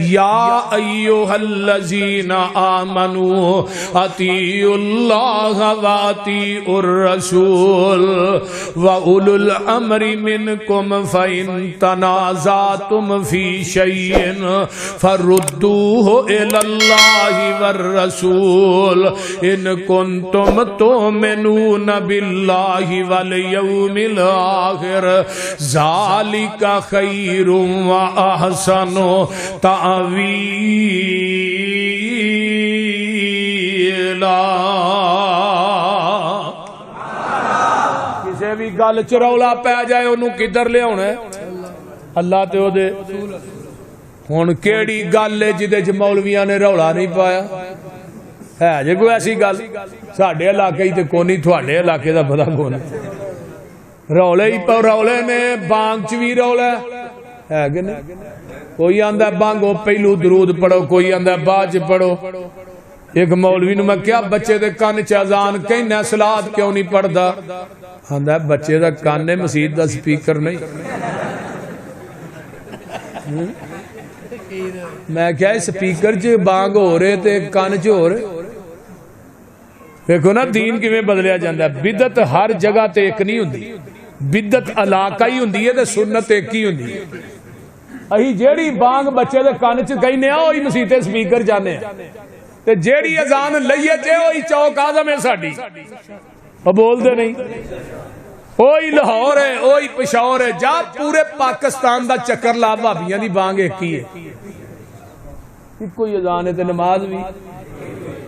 یا ایھا الذین آمنوا اطیعوا اللہ واطیعوا الرسول واولو الامر منکم فإن تنازعتم فی شیء فردوه الی اللہ والرسول ان کنتم تؤمنون باللہ والیوم الآخر ذالک خیر واحسن تعویلا۔ کسے بھی گل چ رولا پی جائے انہوں کدھر لے آنا ہے؟ اللہ تے او دے ہن کیڑی گل ہے جدے چ مولویاں نے رولا نہیں پایا ہے جے کوئی ایسی گل؟ ساڈے علاقے تے کونی، تھوڑے علاقے دا پتہ کون رولے ہی رولے نے، بانگ چ بھی رولا ہے کہ نہیں؟ کوئی آندا بانگو پہلو درود پڑھو، کوئی آندا بعد پڑھو۔ ایک مولوی نو میں کیا بچے دے کان چ اذان کہنا صلات کیوں نہیں پڑھدا؟ آندا بچے دا کان ہے، مسجد دا سپیکر نہیں۔ میں کیا سپیکر چ بانگ ہو رہے تے کان چ ہو رہے؟ دیکھو نا دین کیویں بدلیا جاندا ہے۔ بدعت ہر جگہ تے ایک نہیں ہوندی، بدعت علاقائی ہوندی ہے تے سنت ایک ہی ہوندی ہے۔ اہی جیڑی بانگ بچے دے کان چ کہنے آ وہی مسیح تے سپیکر جانے تے جیڑی اذان لئیے تے وہی چوک اعظم ہے ساڈی، او بول دے نہیں۔ وہی لاہور ہے، وہی پشاور ہے، جا پورے پاکستان دا چکر لا، بھابیاں دی بانگ ایک ہی ہے، کوئی اذان ہے تے نماز بھی،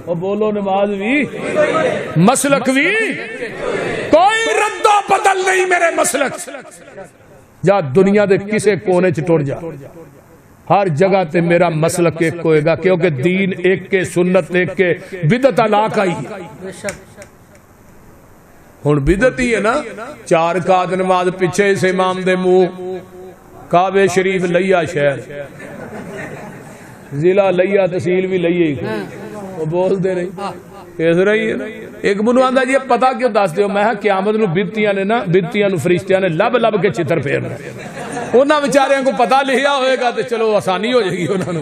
اور بولو نماز بھی، مسلک بھی، کوئی رد و بدل نہیں میرے مسلک۔ جا دنیا دے کسے کونے چ ٹر جا، ہر جگہ تے میرا مسلک ایک ہوئے گا، کیونکہ دین ایک کے، سنت ایک کے، بدعت علاقہ ہی۔ ہن بدعت ہی ہے نا، 4 رکعت نماز پیچھے اس امام دے منہ، کعبے شریف لیا شہر، ضلع لیا، تحصیل بھی لئی ہی، وہ بول دے نہیں کیس رہی ہے۔ ایک منو آندا جی پتہ کیوں دس دیو؟ میں قیامت نو بدتیاں نے نا، بدتیاں نو فرشتیاں نے لب لب کے چتر پھیرنا، انہاں بیچاریاں کو پتہ لکھیا ہوئے گا تے چلو آسانی ہو جائے گی انہاں نو۔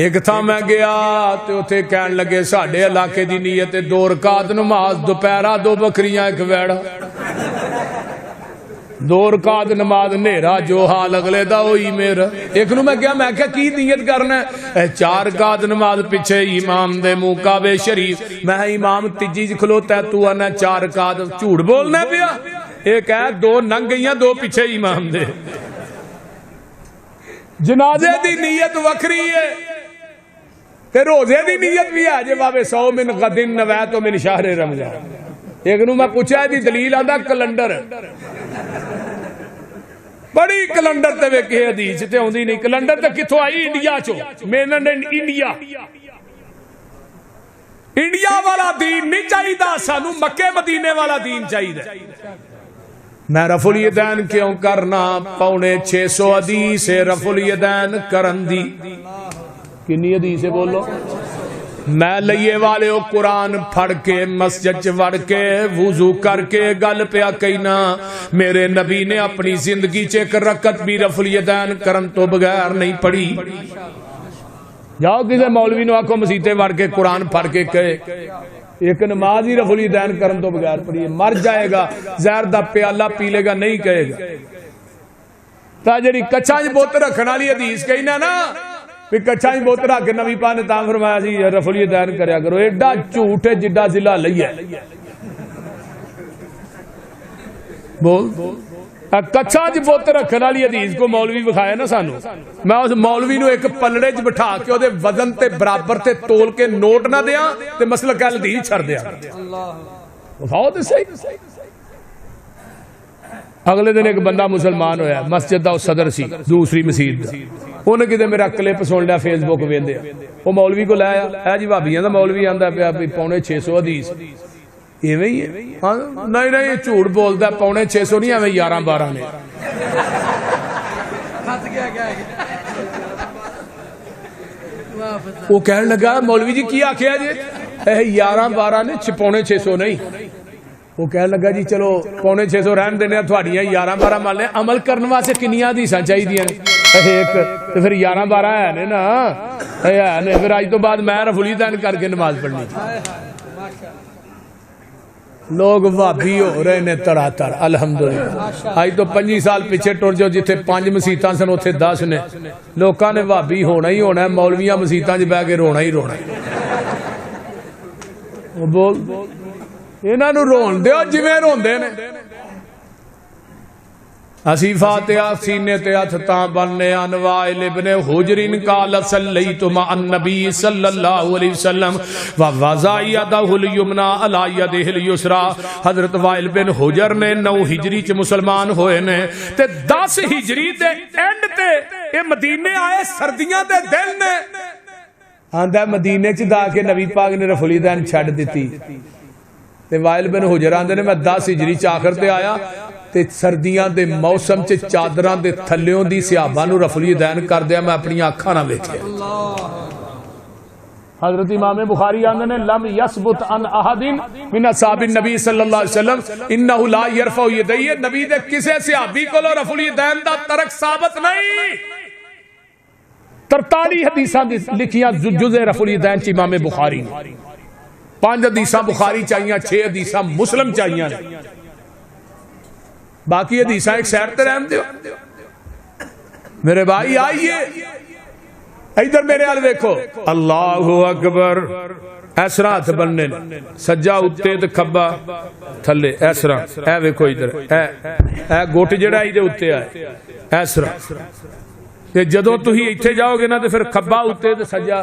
ایک تھا میں گیا تے اوتھے کہن لگے ساڈے علاقے دی نیت 2 رکعت نماز، دوپہرا 2 بکریاں 1 ویڑا، 2 رکعت نماز، نیرا جو حال اگلے دا ہوئی میرا۔ ایک نو میں کیا، میں کیا کی نیت کرنا ہے؟ 4 رکعت نماز پیچھے امام دے منہ کعبے شریف، میں امام تیجی کھلوتا ہے، تو آنا 4 رکعت، جھوٹ بولنا پیا؟ ایک ہے 2 ننگ گئیاں، 2 پیچھے امام دے۔ جنازے دی نیت وکری ہے تے روزے دی نیت بھی ہے، جے بابے 100 من غدن نویت من شہر رمضان۔ ایک نو میں پوچھا دی دلیل آندا کیلنڈر، بڑی کیلنڈر تے ویکھے حدیث تے ہوندی نہیں، کیلنڈر تے کتھوں آئی؟ انڈیا چوں، مین اینڈ انڈیا۔ انڈیا والا دین نہیں چاہیدا سانو، مکے مدینے والا دین چاہیدا۔ میں رفع الیدین کیوں کرنا؟ 650 حدیث ہے رفع الیدین کرن دی۔ کنی حدیث ہے بولو؟ میں لئیے والے ہو قرآن پھڑ کے مسجد وڑ کے وضو کر کے گل پیا کہنا، میرے نبی نے اپنی زندگی چ 1 رکعت بھی رفع الیدین کرن تو بغیر نہیں پڑھی۔ جاؤ کسی مولوی نو آکھو مسیتے وڑ کے قرآن پھڑ کے کہے ایک نماز ہی رفع الیدین کرن تو بغیر پڑھی، مر جائے گا، زہر دا پیالہ پی لے گا، نہیں کہے گا۔ تا جڑی کچھا جی بوت رکھن والی حدیث کہنا نا، پھر کچھا ہی بوت رکھ کے نبی پاک نے تاں فرمایا سی رفع الیدین کریا کرو، ایڈا جھوٹ ہے جڈا ضلع لئیے۔ بول کچھا جی بوت رکھن والی حدیث کو مولوی بکھایا نا سانو، میں اس مولوی نو ایک پلڑے چ بٹھا کے او دے وزن تے برابر تے تول کے نوٹ نہ دیاں تے مسلک اہل حدیث چھڑ دیاں، بخاؤ تے صحیح۔ اگلے دن ایک بندہ مسلمان ہویا، مسجد دا صدر سی دوسری مسجد دا، انہیں کدے میرا کلپ سن لیا فیس بک ویندے، وہ مولوی کو لایا، اے جی بھابیاں دا مولوی آندا پیا 650 حدیث، ایویں ہی ہے؟ نہیں نہیں جھوٹ بولدا، 650 نہیں، ایویں 11-12 نے۔ وہ کہنے لگا مولوی جی کی آکھیا جی؟ 11-12 نے، 650 نہیں۔ وہ کہنے لگا جی چلو 650 رہن دینے، تھوڑیاں 11-12 مان لیں، عمل کرنے واسطے کنیاں حدیثاں چاہیے؟ ایک تو پھر 11-12 ہے نے نا، ہے نے پھر اج تو بعد میں رفلی دین کر کے نماز پڑھنی۔ لوگ وہابی ہو رہے نے تڑا تڑ، الحمدللہ۔ اج تو 25 سال پیچھے ٹر جاؤ، جتھے 5 مسیتاں سن اتنے 10 نے۔ لوکاں نے وہابی ہونا ہی ہونا ہے، مولویاں مسیتاں 'چ بہ کے رونا ہی رونا ہے۔ بول انہاں نوں رون دیو جویں روندے نے۔ اسی فاتحہ سینے تے ہتھ تاں بننے ان وائل ابن حجر قال صلیت مع النبی صلی اللہ علیہ وسلم ووضع یدہ الیمنی علی یدہ الیسری۔ حضرت وائل بن حجر نے 9 ہجری چ مسلمان ہوئے نے تے 10 ہجری دے اینڈ تے اے مدینے آئے، سردیاں دے دن نے۔ آندا مدینے چ دا کے نبی پاک نے رفع الیدین چھڈ دتی تے وائل بن حجر آندے نے میں 10 ہجری چ آخر تے آیا تے سردیاں دے موسم چ چادراں دے تھلیوں دی صحابہ نو رفع الیدین کر دیا، میں اپنی آنکھاں نہ ویکھیا۔ حضرت امام بخاری آندے نے لم یثبت عن احد من اصحاب النبی صلی اللہ علیہ وسلم انہ لا یرفع یدیہ، نبی دے کسے صحابی کولو رفع الیدین دا ترک ثابت نہیں۔ 43 حدیثاں لکھیاں جزء رفع الیدین چ امام بخاری نے، 5 حدیثاں بخاری چاہیے، 6 حدیثاں مسلم چاہیے، باقی حدیثاں ایک سیر تے رہن دیو۔ میرے بھائی آئیے ادھر میرے حال دیکھو، اللہ اکبر، ایسرا ہاتھ بننے سجا اتے تے کھبا تھلے، ایسرا اے ویکھو ادھر اے گوٹ جڑا ای دے اتے آئے ایسرا۔ تے جدوں تسی ایتھے جاؤ گے نا تے پھر کھبا اتے تے سجا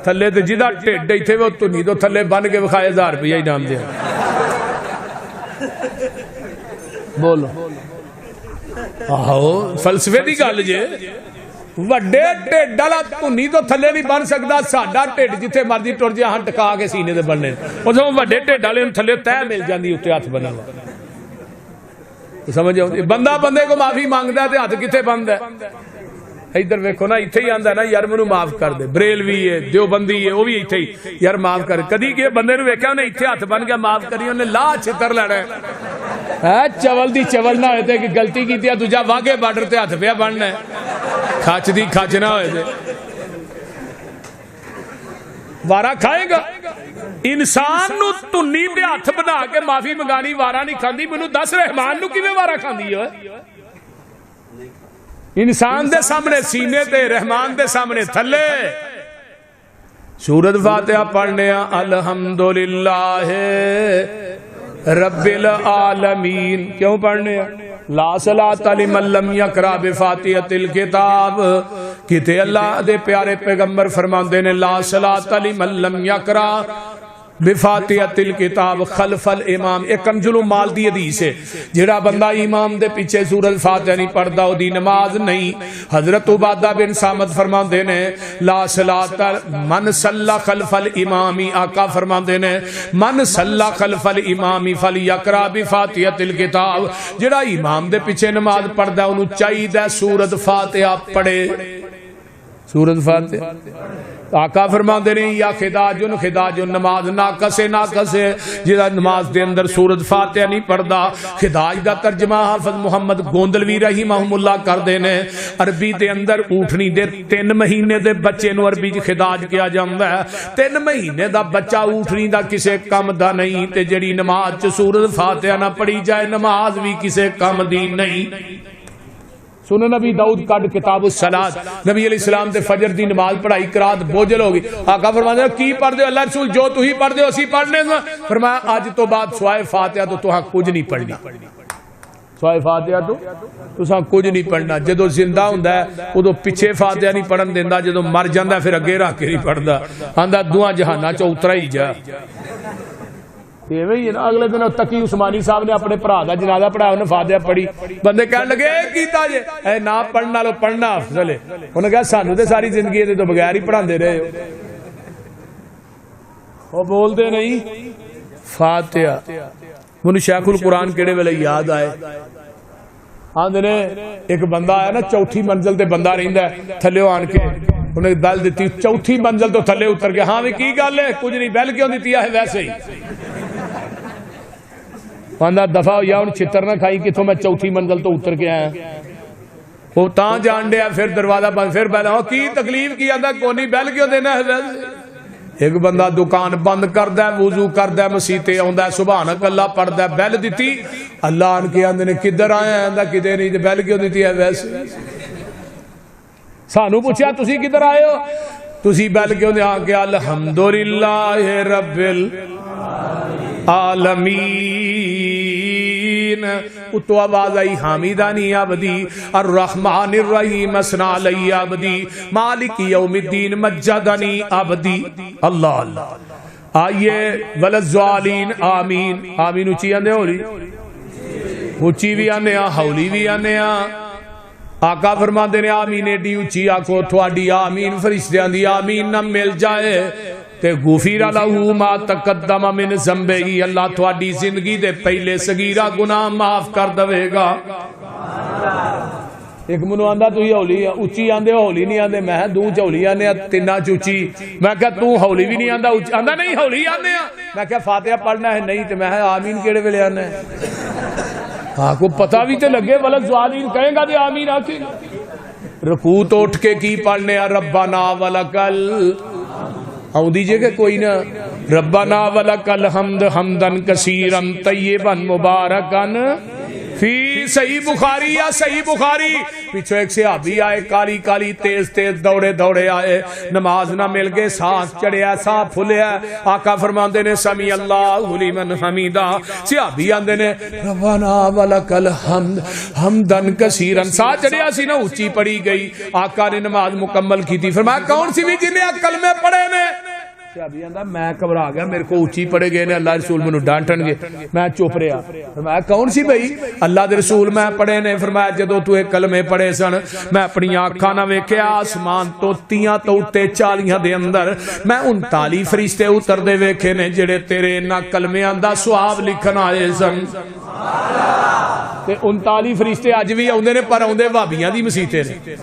تھلے، تے جدا ٹھڈ ایتھے وہ تنی تو تھلے بن کے وکھائے 1000 روپیہ انعام دے۔ بولو آہو فلسفے دی گل جے، وڈے ٹھڈ والا تنی تو تھلے نہیں بن سکدا، ساڈا ٹھڈ جتھے مرضی ٹر جے ہاں ٹکا کے سینے تے بننے، اوتھوں وڈے ٹھڈ والے نوں تھلے تہ مل جاندی اوتے ہاتھ بنن والا۔ سمجھ آؤندی؟ بندہ بندے کو معافی مانگدا ہے تے ہاتھ کتھے بندا ہے؟ ادھر ویکھو نا، ایتھے ہی آندا ہے نا یار مینوں معاف کر دے، بریلوی ہے دیوبندی ہے وہ بھی ایتھے ہی یار معاف کر۔ کدی کہ بندے نوں ویکھیا انہیں ایتھے ہاتھ بن کے معاف کری، انہیں لا چھتر لینا ہے۔ چول دی چول نہ ہوئے تے کہ غلطی کیتی ہے دوجا واگے بارڈر تے ہاتھ پیا بننا ہے، کھچ دی کھچ نہ ہوئے تے وارا کھائے گا۔ انسان نو تنی تے ہاتھ بنا کے معافی منگانی وارا نہیں کھاندی، مینوں دس رحمان نو کیویں وارا کھاندی ہے؟ انسان دے سامنے سینے تے، رحمان دے سامنے تھلے۔ سورۃ فاتحہ پڑھنے الحمدللہ رب العالمین، کیوں پڑھنے لا صلاۃ لمن لم یقرأ بفاتحۃ الکتاب، کتے اللہ دے پیارے پیغمبر فرماندے نے لا صلاۃ لمن لم یقرأ بفاتحۃ الکتاب خلف الامام۔ ایک کنزل مال دی حدیث ہے، جڑا بندہ امام دے پیچھے سورۃ فاتحہ نہیں پڑھدا او دی نماز نہیں۔ حضرت عبادہ بن صامت فرماندے نے لا صلاۃ من صلی خلف الامام، آقا فرماندے نے من صلی خلف الامام فلیقرأ بفاتحۃ الکتاب، جڑا امام دے پیچھے نماز پڑھدا اونوں چاہیے سورۃ فاتحہ پڑھے۔ سورۃ فاتحہ آقا فرماندے نے یا خداجن نماز ناقص ہے جہاں نماز دے اندر سورۃ فاتحہ نہیں پڑھدا۔ خداج دا ترجمہ حافظ محمد گوندلوی رحمہ اللہ کردے نے، عربی دے اندر اونٹنی دے 3 مہینے دے بچے نو عربی چ خداج کیا جاندا ہے۔ 3 مہینے دا بچہ اونٹنی دا کسے کم دا نہیں، تے جڑی نماز چ سورۃ فاتحہ نہ پڑھی جائے نماز بھی کسے کم دی نہیں۔ سنن نبی داؤد کڈ کتاب الصلاۃ، نبی علیہ السلام دے فجر دی نماز پڑھائی قرات بوجھل ہوگی۔ آقا فرماتے ہیں کی پڑھ دے اللہ رسول جو تو ہی پڑھ دے اسی پڑھنے نا۔ فرمایا اج تو بعد سوائے فاتحہ تو تہاں کچھ نہیں پڑھنی، سوائے فاتحہ تو تساں کچھ نہیں پڑھنا۔ جدو زندہ ہوندا ہے ادو پیچھے فاتحہ نہیں پڑھن دیندا، جدو مر جاندا ہے پھر اگے رکھ کے نہیں پڑھدا، آندا دوواں جہاناں چ اترا ہی جا۔ ایویں ہی نا، اگلے دن تقی عثمانی صاحب نے اپنے بھرا دا جنازہ پڑھایا، انہیں فاتحہ پڑھی، بندے کہنے لگے اے کیتا جے، اے نہ پڑھنا لو پڑھنا افضل ہے۔ انہوں نے کہا سانو تے ساری زندگی دے تو بغیر ہی پڑھاندے رہے ہو، وہ بولدے نہیں۔ فاتحہ منو شیخ القرآن کیڑے ویلے یاد آئے، آندے نے ایک بندہ آیا نا 4تھی منزل تے بندہ رہندا ہے، تھلے آن کے انہیں دل دیتی 4تھی منزل تو تھلے اتر کے، ہاں بھی کی گل ہے کچھ نہیں، بیل کیوں دیتی ہے ویسے ہی۔ آندا دفعہ یا ان چھتر نہ کھائی کہ تو میں 4تھی منزل تو اتر کے آیا، وہ تاں جان دیا پھر دروازہ بند پھر بیل کی تکلیف کی آندا کونی بیل کیوں دینا ہے ایک بندہ دکان بند کردا ہے وضو کردا ہے مسیتے آندا ہے سبحانک اللہ پڑھدا ہے بیل دتی اللہ آن کے آندے نے کدھر آیا آندا کدے نہیں تے بیل کیوں دتی ہے ویسے سانو پوچھا تسی کدھر آئے ہو تسی بیل کیوں دے آ کے الحمدللہ رب العالمین اتو آواز آئی حامدانی عبدی الرحمن الرحیم اسنا علی عبدی مالک یوم الدین مجدنی عبدی اللہ اللہ آئیے وللضالین آمین آمین اچھی آنے ہولی اچھی بھی آنے ہولی بھی آنے آقا فرماندے نے آمین ایڈی اچھی آکو تھوڑی آمین فرشتیاں دی آمین نہ مل جائے تے غفر لہو ما تقدم من ذنبہ اللہ تھوڑی زندگی دے پہلے صغیرہ گناہ معاف کر دے گا ایک منو آندا تو ہولی اچھی آندے ہولی نہیں آندے میں دوں چولی آنے تینا چوچی میں کہا تو ہولی بھی نہیں آندا آندا نہیں ہولی آنے میں کہا فاتحہ پڑھنا ہے نہیں تو میں آمین کیڑے ویلے آنا ہے ہاں کو پتہ بھی تے لگے وللضالین کہیں گا تے آمین آکے رکوع تو اٹھ کے کی پڑھنے ربنا ولکل آؤں دیجئے کہ کوئی نہ ربنا ولکل حمد حمدن کثیرا طیبا مبارکن فی صحیح بخاری یا صحیح بخاری پیچھو ایک صحابی آئے کالی کالی تیز تیز دوڑے دوڑے آئے نماز نہ مل گئے سانس چڑھیا سانس پھلیا آقا فرماندے نے سمی اللہ لمن حمیدہ صحابی آندے نے ربنا ولکل حمد حمدن کثیرا سانس چڑھیا سی نہ اونچی پڑی گئی آقا نے نماز مکمل کی تھی فرمایا کون سی بھی جنہیں کلمے پڑھے نے صحابی آندا میں گھبرا گیا میرے کو اونچی پڑے گئے نے اللہ رسول مینوں ڈانٹن گے میں چپ رہا فرمایا کون سی بھائی اللہ دے رسول میں پڑھے نے فرمایا جدوں تو ایک کلمے پڑھے سن میں اپنی آنکھاں نہ ویکھیا آسمان تو تیاں تو اُتے چالیاں دے اندر میں 39 فرشتے اتردے ویکھے نے جڑے تیرے انہاں کلمیاں دا ثواب لکھن آئے سن تے 39 فرشتے اج بھی آوندے نے پر آوندے وہابیاں دی مسیتے نے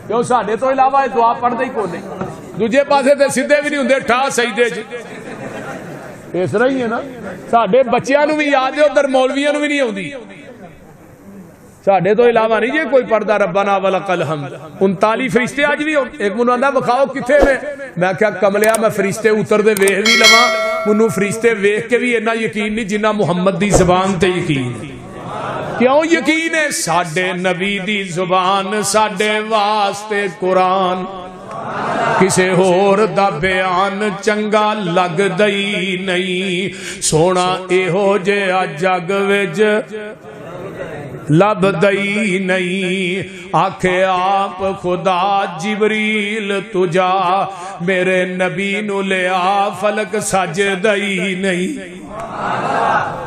کیوں ساڈے تو علاوہ یہ دعا پڑھدے ہی کوئی نہیں دوجے پاسے تے سیدھے بھی نہیں ہوندے ٹھا سجدے چ اس طرح ہی ہے نا ساڈے بچیاں نو بھی یاد ہے ادھر مولویاں نو بھی نہیں آوندی ساڈے تو علاوہ نہیں جے کوئی پڑھدا ربنا ولکل حمد 39 فرشتے اج بھی ایک منو آندا بخاؤ کتھے نے میں کہا کملیا میں فرشتے اتردے ویکھ بھی لواں منو فرشتے ویکھ کے بھی اتنا یقین نہیں جنہ محمد دی زبان تے یقین کیوں یقین ہے ساڈے نبی دی زبان ساڈے واسطے قرآن کسے ہور دا بیان چنگا لگ دئی نہیں سونا ایہو جے جگ وچ لب دئی نہیں آکھے آپ خدا جبریل تجا میرے نبی نو لیا فلک سج دئی نہیں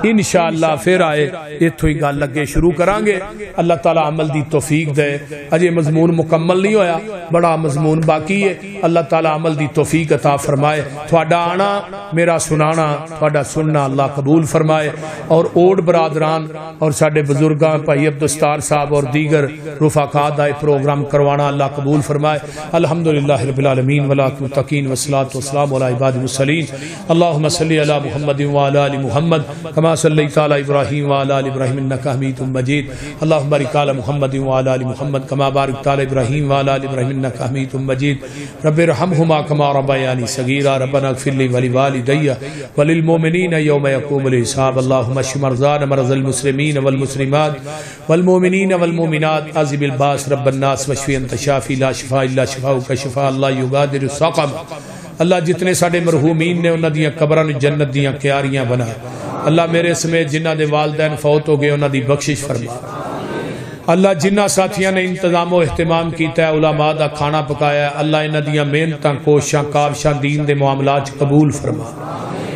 انشاءاللہ پھر آئے اتھو ہی گل لگے شروع کرانگے اللہ تعالیٰ عمل دی توفیق دے اجے مضمون مکمل نہیں ہویا بڑا مضمون باقی ہے اللہ تعالیٰ عمل دی توفیق عطا فرمائے تھوڑا آنا میرا سنانا تھوڑا سننا اللہ قبول فرمائے اور اوڑ برادران اور ساڑھے بزرگاں بھائی عبدالستار صاحب اور دیگر رفاقات دائے پروگرام کروانا اللہ قبول فرمائے الحمدللہ رب العالمین والمتقین والصلاة والسلام علی عباد المرسلین اللہم صلی علی محمد وعلی آل محمد کما صلیت علی ابراہیم وعلی آل ابراہیم انکا حمید مجید اللہم بارک علی محمد وعلی آل محمد کما بارکت علی ابراہیم وعلی آل ابراہیم انکا حمید مجید رب ارحمہما کما ربیانی صغیرا ربنا اغفر لی ولوالدی وللمؤمنین یوم یقوم الحساب اللہم اشف مرضانا مرضى المسلمین والمسلمات والمؤمنین والمؤمنات عذب الباس رب الناس وشفی انت شافی لا شفاء الا شفاؤک شفاء اللہ یغادر سقم اللہ جتنے ساڑے مرحومین نے انہاں دیاں قبران جنت دیاں کیاریاں بنا اللہ میرے سمیت جنہ دے والدین فوت ہو گئے انہاں دی بخشش فرما اللہ جنہ ساتھیاں نے انتظام و اہتمام کیتا ہے علماء دا کھانا پکایا ہے اللہ انہاں دیاں محنتاں کوششاں کاوشاں دین دے معاملات قبول فرما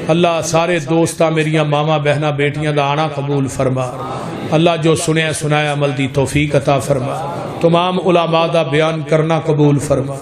اللہ سارے دوستاں میریاں ماما بہنا بیٹیاں دا آنا قبول فرما اللہ جو سنیا سنایا عمل دی توفیق عطا فرما تمام علماء دا بیان کرنا قبول فرما